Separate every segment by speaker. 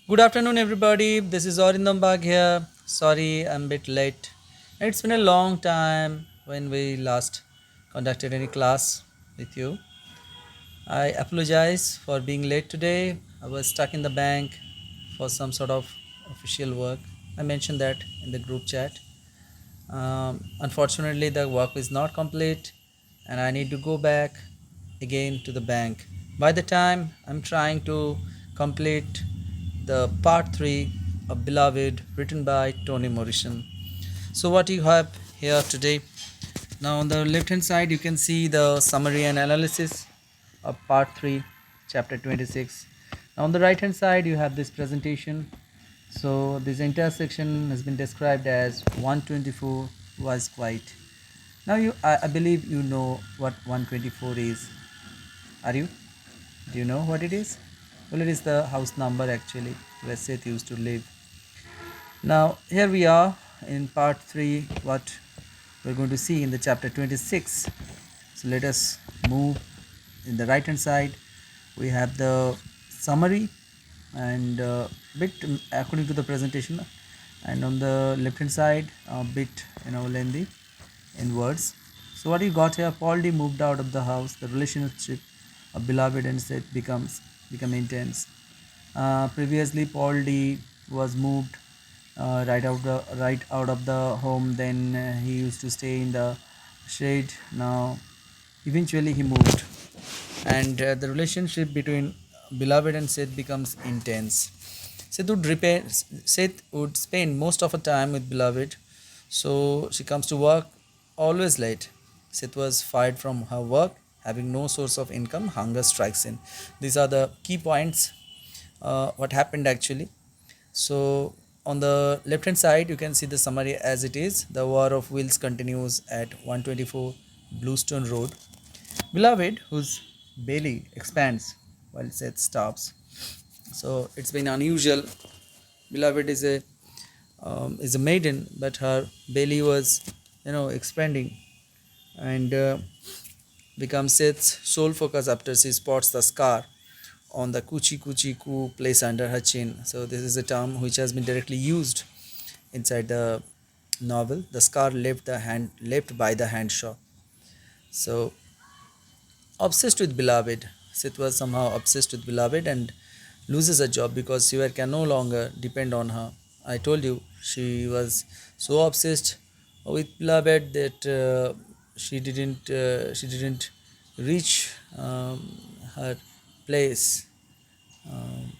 Speaker 1: Good afternoon, everybody. This is Arindam Bag here. Sorry, I'm a bit late. It's been a long time when we last conducted any class with you. I apologize for being late today. I was stuck in the bank for some sort of official work. I mentioned that in the group chat. Unfortunately, the work is not complete and I need to go back again to the bank. By the time I'm trying to complete the part 3 of Beloved written by Toni Morrison. So, what you have here today? Now, on the left hand side, you can see the summary and analysis of part 3, chapter 26. Now, on the right hand side, you have this presentation. So, this entire section has been described as 124 was quiet. Now, I believe you know what 124 is. Are you? Do you know what it is? Well, it is the house number actually where Seth used to live. Now, here we are in part 3, what we're going to see in the chapter 26. So, let us move. In the right hand side, we have the summary and bit according to the presentation, and on the left hand side, a bit lengthy in words. So, what you got here? Paul D moved out of the house. The relationship of beloved and Seth become intense. Previously, Paul D was moved right out of the home. Then he used to stay in the shade. Now, eventually, he moved, and the relationship between beloved and Seth becomes intense. Seth would spend most of her time with beloved, so she comes to work always late. Seth was fired from her work, having no source of income. Hunger strikes in. These are the key points. What happened actually? So on the left hand side, you can see the summary as it is. The War of Wills continues at 124 Bluestone Road. Beloved, whose belly expands while Seth stops. So it's been unusual. Beloved is a maiden, but her belly was expanding and becomes Seth's sole focus after she spots the scar on the Kuchi Kuchi Ku place under her chin. So this is a term which has been directly used inside the novel. The scar left by the hand shot. So obsessed with beloved, Seth was somehow obsessed with beloved and loses her job because Shiva can no longer depend on her. I told you she was so obsessed with beloved that she didn't reach her place um,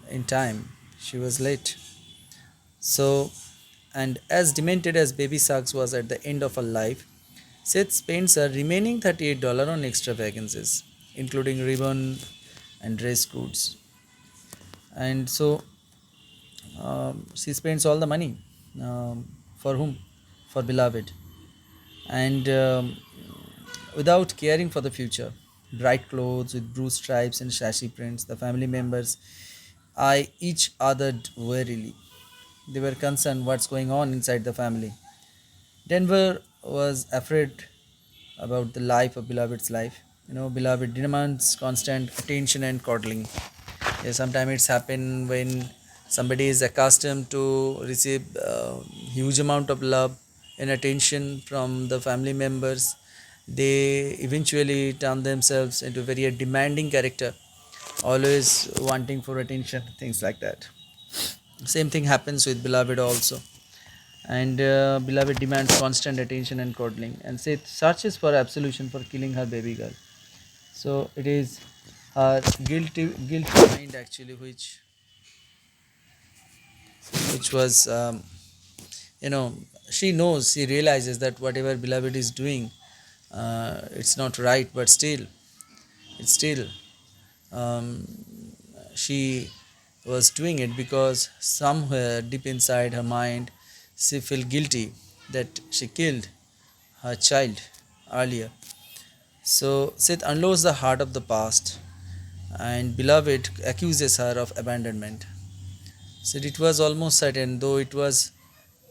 Speaker 1: in time. She was late. So, and as demented as Baby Sharks was at the end of her life, Seth spends her remaining $38 on extravagances, including ribbon and dress goods. And so she spends all the money. For whom? For beloved. And without caring for the future. Bright clothes with bruised stripes and sashy prints, the family members eye each other warily. They were concerned what's going on inside the family. Denver was afraid about the life of beloved's life. Beloved demands constant attention and coddling. Yeah, sometimes it's happen when somebody is accustomed to receive huge amount of love and attention from the family members. They eventually turn themselves into very demanding character, always wanting for attention, things like that. Same thing happens with beloved also, and beloved demands constant attention and coddling, and Seth searches for absolution for killing her baby girl. So it is her guilty mind actually which was you know she knows, she realizes that whatever beloved is doing, it's not right, but still um, she was doing it because somewhere deep inside her mind she felt guilty that she killed her child earlier. So Seth unloads the heart of the past, and beloved accuses her of abandonment. Said it was almost certain, though it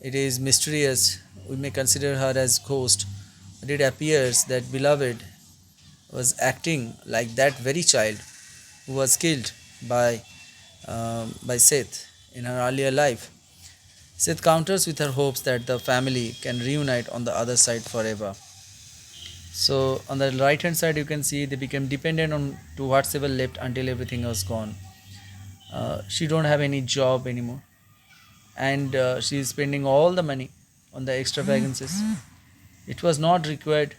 Speaker 1: is mysterious. We may consider her as ghost, but it appears that beloved was acting like that very child who was killed by Seth. in her earlier life. Seth counters with her hopes that the family can reunite on the other side forever. So on the right hand side, you can see they became dependent on to whatsoever left until everything was gone. She don't have any job anymore, and she is spending all the money on the extravagances. It was not required,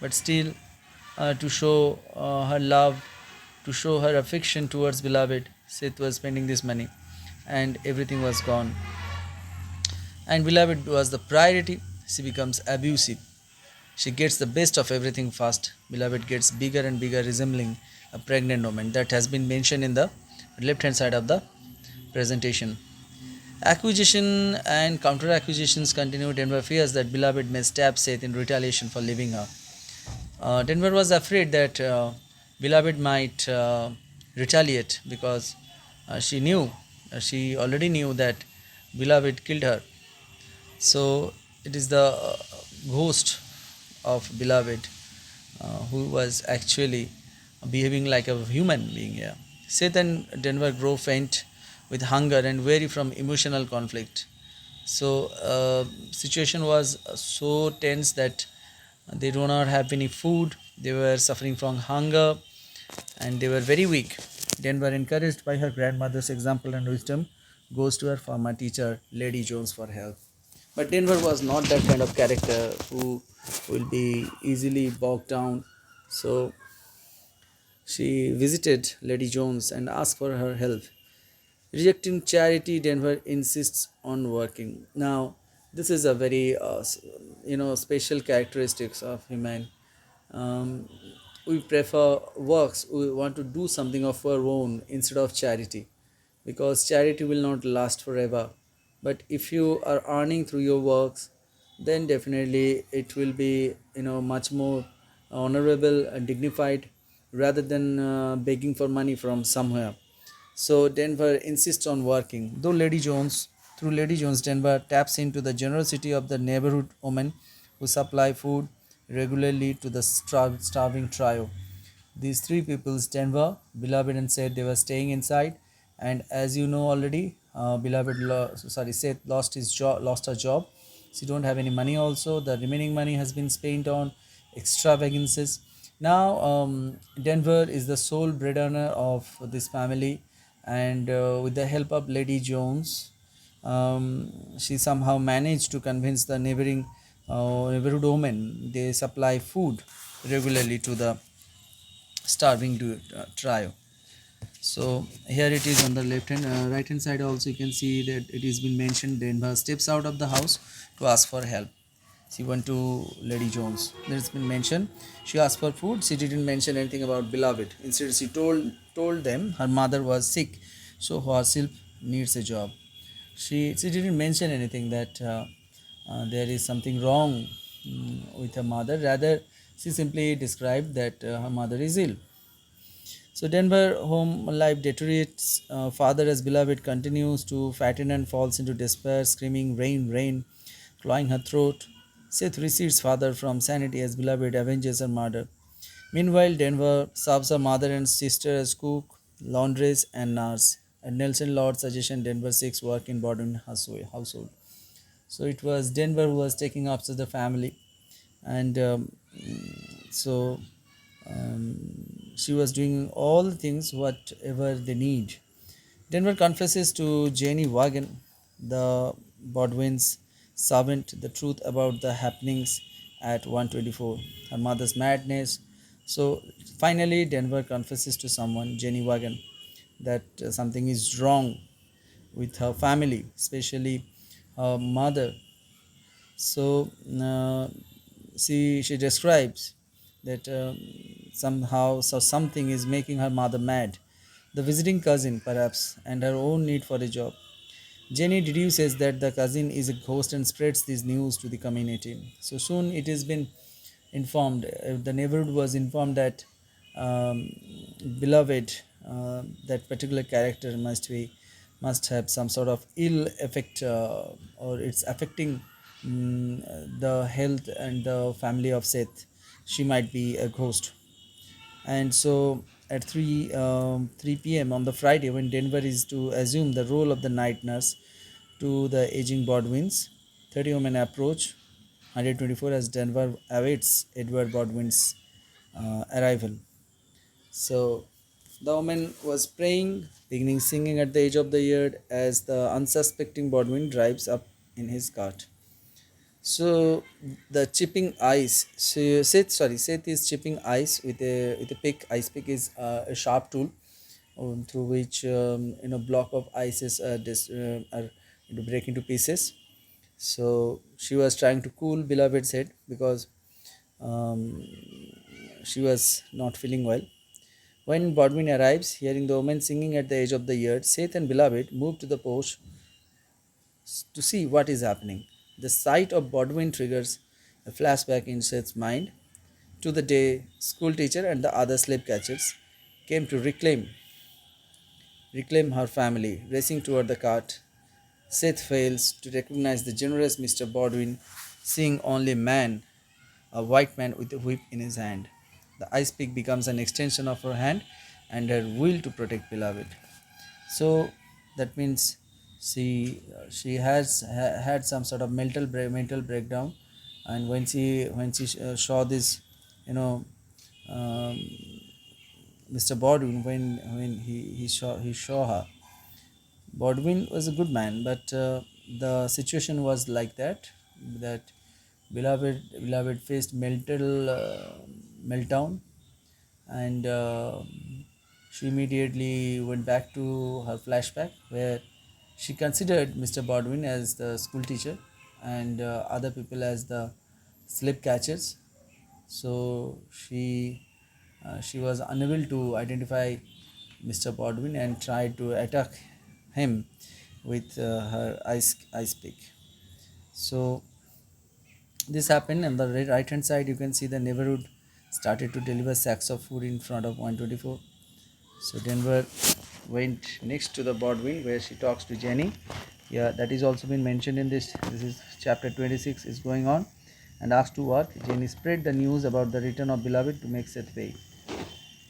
Speaker 1: but still, to show her love, to show her affection towards beloved, Seth was spending this money, and everything was gone. And beloved was the priority. She becomes abusive. She gets the best of everything fast. Beloved gets bigger and bigger, resembling a pregnant woman. That has been mentioned in the left hand side of the presentation. Accusation and counter accusations continue. Denver fears that beloved may stab Seth in retaliation for leaving her. Denver was afraid that beloved might retaliate because she knew, she already knew that beloved killed her. So it is the ghost of beloved who was actually behaving like a human being here. Seth and Denver grow faint with hunger and weary from emotional conflict. So situation was so tense that they do not have any food. They were suffering from hunger and they were very weak. Denver, encouraged by her grandmother's example and wisdom, goes to her former teacher, Lady Jones, for help. But Denver was not that kind of character who will be easily bogged down. So she visited Lady Jones and asked for her help. Rejecting charity, Denver insists on working. Now, this is a very special characteristics of human. Um, we prefer works. We want to do something of our own instead of charity, because charity will not last forever. But if you are earning through your works, then definitely it will be much more honorable and dignified rather than begging for money from somewhere. So Denver insists on working. Through Lady Jones, Denver taps into the generosity of the neighborhood women who supply food regularly to the starving trio. These three peoples, Denver, Beloved, and Seth, they were staying inside. And as you know already, Seth lost her job. She don't have any money. Also, the remaining money has been spent on extravagances. Now, Denver is the sole breadwinner of this family, and with the help of Lady Jones, she somehow managed to convince the neighborhood women. They supply food regularly to the starving trio. So here it is on the right hand side. Also, you can see that it has been mentioned. Denver steps out of the house to ask for help. She went to Lady Jones. There's been mentioned. She asked for food. She didn't mention anything about beloved. Instead, she told them her mother was sick, so herself needs a job. She didn't mention anything that there is something wrong with her mother. Rather, she simply described that her mother is ill. So Denver home life deteriorates. Father as beloved continues to fatten and falls into despair, screaming rain, rain, clawing her throat. Seth recedes father from sanity as beloved avenges her murder. Meanwhile, Denver serves her mother and sister as cook, laundress, and nurse. At Nelson Lord's suggestion, Denver seeks work in Borden household. So it was Denver who was taking after the family, and so she was doing all the things whatever they need. Denver confesses to Janie Wagon, the Bodwin's servant, the truth about the happenings at 124, her mother's madness. So finally, Denver confesses to someone, Jenny Wagon, that something is wrong with her family, especially her mother. So she describes that something is making her mother mad. The visiting cousin, perhaps, and her own need for a job. Jenny deduces that the cousin is a ghost and spreads this news to the community. So soon it has been informed, the neighborhood was informed that um, beloved, that particular character must have some sort of ill effect, or it's affecting the health and the family of Seth. She might be a ghost, and so at 3 p.m. on the Friday, when Denver is to assume the role of the night nurse to the aging Bodwins. 30 women approach 124 as Denver awaits Edward Bodwin's arrival. So the woman was praying, beginning singing at the edge of the yard as the unsuspecting Bodwin drives up in his cart. So the chipping ice. So Seth is chipping ice with a pick. Ice pick is a sharp tool through which block of ice is are break into pieces. So she was trying to cool beloved's head because um, she was not feeling well. When Bodwin arrives, hearing the woman singing at the edge of the yard, Seth and Beloved move to the porch to see what is happening. The sight of Bodwin triggers a flashback in Seth's mind to the day school teacher and the other slave catchers came to reclaim her family. Racing toward the cart, Seth fails to recognize the generous Mr. Bodwin, seeing only a man, a white man with a whip in his hand. The ice pick becomes an extension of her hand and her will to protect beloved. So that means she has had some sort of mental breakdown, and when she saw this, you know, um, Mr. Bodwin, when he saw her. Bodwin was a good man, but the situation was like that beloved faced mental meltdown, and she immediately went back to her flashback where she considered Mr. Bodwin as the school teacher and other people as the slip catchers. So she was unable to identify Mr. Bodwin and tried to attack him with her ice pick. So this happened. On the right hand side, you can see the neighborhood started to deliver sacks of food in front of 124. So Denver went next to the Bodwin where she talks to Jenny. Yeah, that is also been mentioned in this. This is chapter 26 is going on, and asked to work. Jenny spread the news about the return of beloved to make Seth pay.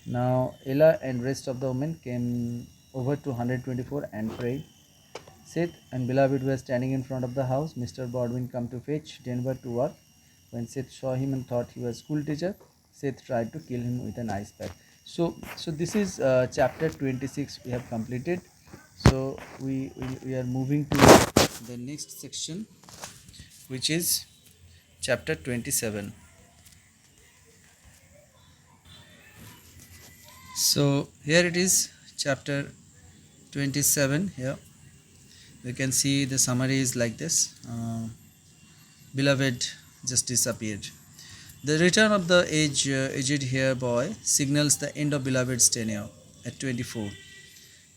Speaker 1: Now Ella and rest of the women came over to 124 and prayed. Seth and beloved were standing in front of the house. Mr. Bodwin come to fetch Denver to work. When Seth saw him and thought he was school teacher, Seth tried to kill him with an ice pack. So this is chapter 26 we have completed. So we are moving to the next section, which is chapter 27. So here it is, chapter 27. Here we can see the summary is like this. Beloved just disappeared. The return of the aged hair boy signals the end of Beloved's tenure at 24.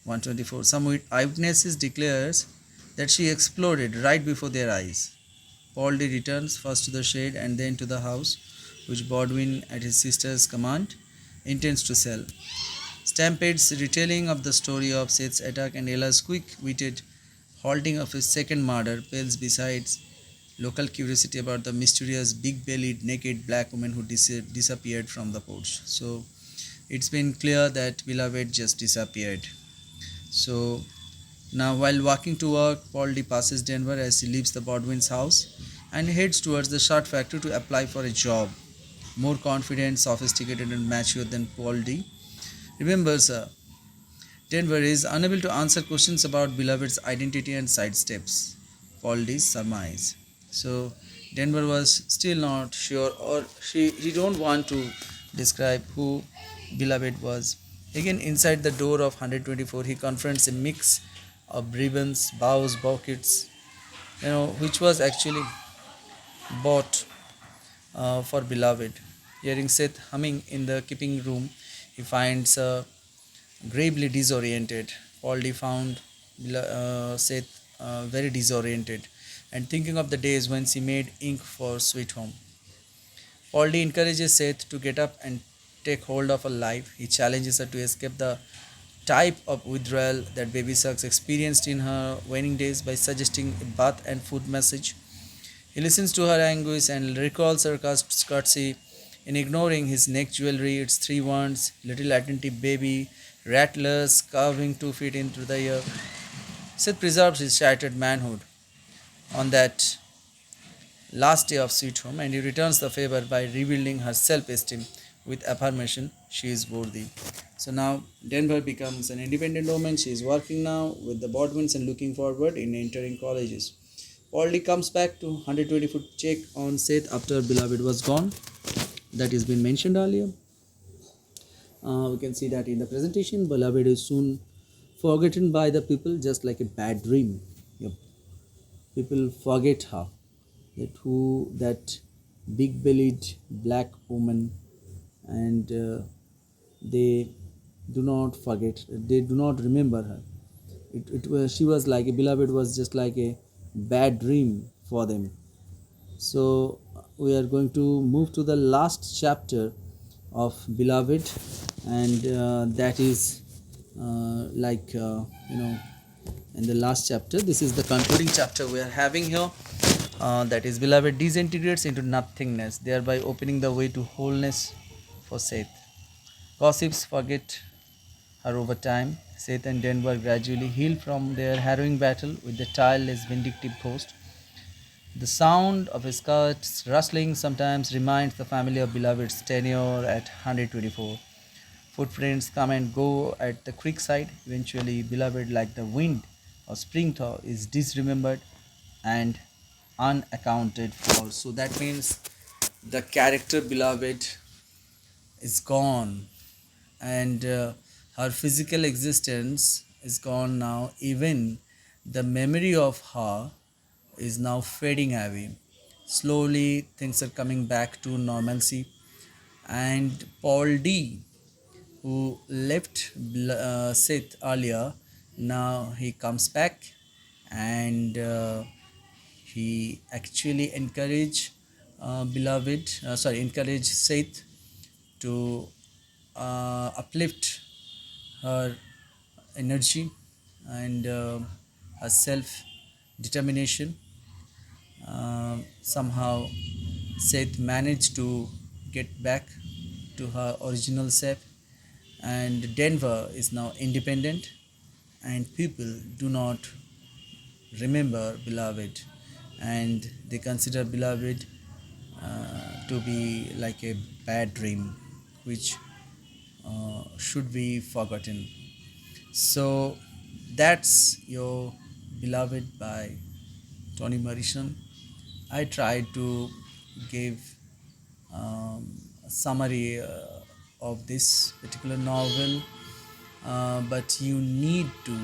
Speaker 1: 124. Some eyewitnesses declares that she exploded right before their eyes. Paul D returns first to the shed and then to the house, which Bodwin, at his sister's command, intends to sell. Stampede's retelling of the story of Seth's attack and Ella's quick-witted halting of his second murder pales besides local curiosity about the mysterious big-bellied naked black woman who disappeared from the porch. So it's been clear that Beloved just disappeared. So now while walking to work, Paul D passes Denver as he leaves the Bodwin's house and heads towards the shirt factory to apply for a job. More confident, sophisticated and mature than Paul D. Remembers Denver is unable to answer questions about Beloved's identity and sidesteps Paul D's surmise. So Denver was still not sure, or he don't want to describe who Beloved was. Again, inside the door of 124, he confronts a mix of ribbons, bows, buckets, which was actually bought for Beloved. Hearing Seth humming in the keeping room, he finds gravely disoriented. Paul D found Seth very disoriented and thinking of the days when she made ink for Sweet Home. Paul D encourages Seth to get up and take hold of her life. He challenges her to escape the type of withdrawal that Baby Suggs experienced in her waning days by suggesting a bath and food massage. He listens to her anguish and recalls her courtesy in ignoring his neck jewelry, its three wands, little attentive baby, rattlers carving 2 feet into the air. Sid preserves his shattered manhood on that last day of Sweet Home, and he returns the favor by rebuilding her self-esteem with affirmation she is worthy. So now Denver becomes an independent woman. She is working now with the Bodwins and looking forward in entering colleges. Polly comes back to 120-foot check on Seth after Beloved was gone. That has been mentioned earlier. We can see that in the presentation, Beloved is soon forgotten by the people just like a bad dream. Yep. People forget her. That big bellied black woman, and they do not forget, they do not remember her. It was, she was like a beloved, was just like a bad dream for them. So we are going to move to the last chapter of Beloved, and that is in the last chapter, this is the concluding chapter we are having here. That is, Beloved disintegrates into nothingness, thereby opening the way to wholeness for Seth. Gossips forget her over time. Seth and Denver gradually heal from their harrowing battle with the tireless, vindictive ghost. The sound of his skirts rustling sometimes reminds the family of Beloved's tenure at 124. Footprints come and go at the creekside. Eventually, Beloved, like the wind or spring thaw, is disremembered and unaccounted for. So that means the character Beloved is gone, and her physical existence is gone now. Even the memory of her is now fading away. Slowly, things are coming back to normalcy, and Paul D, who left Sith earlier, now he comes back, and he actually encourage Sith to uplift her energy and her self determination. Somehow, Seth managed to get back to her original self, and Denver is now independent, and people do not remember Beloved, and they consider Beloved to be like a bad dream which should be forgotten. So that's your Beloved by Toni Morrison. I tried to give a summary of this particular novel, but you need to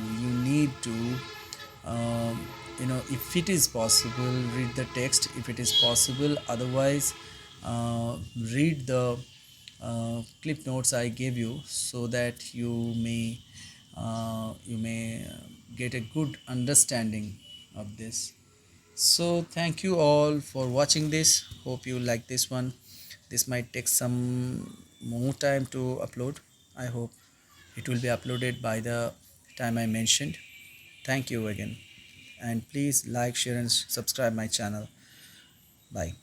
Speaker 1: if it is possible, read the text if it is possible. Otherwise, read the clip notes I gave you, so that you may get a good understanding of this. So thank you all for watching this. Hope you like this one. This might take some more time to upload. I hope it will be uploaded by the time I mentioned. Thank you again, and please like, share and subscribe my channel. Bye.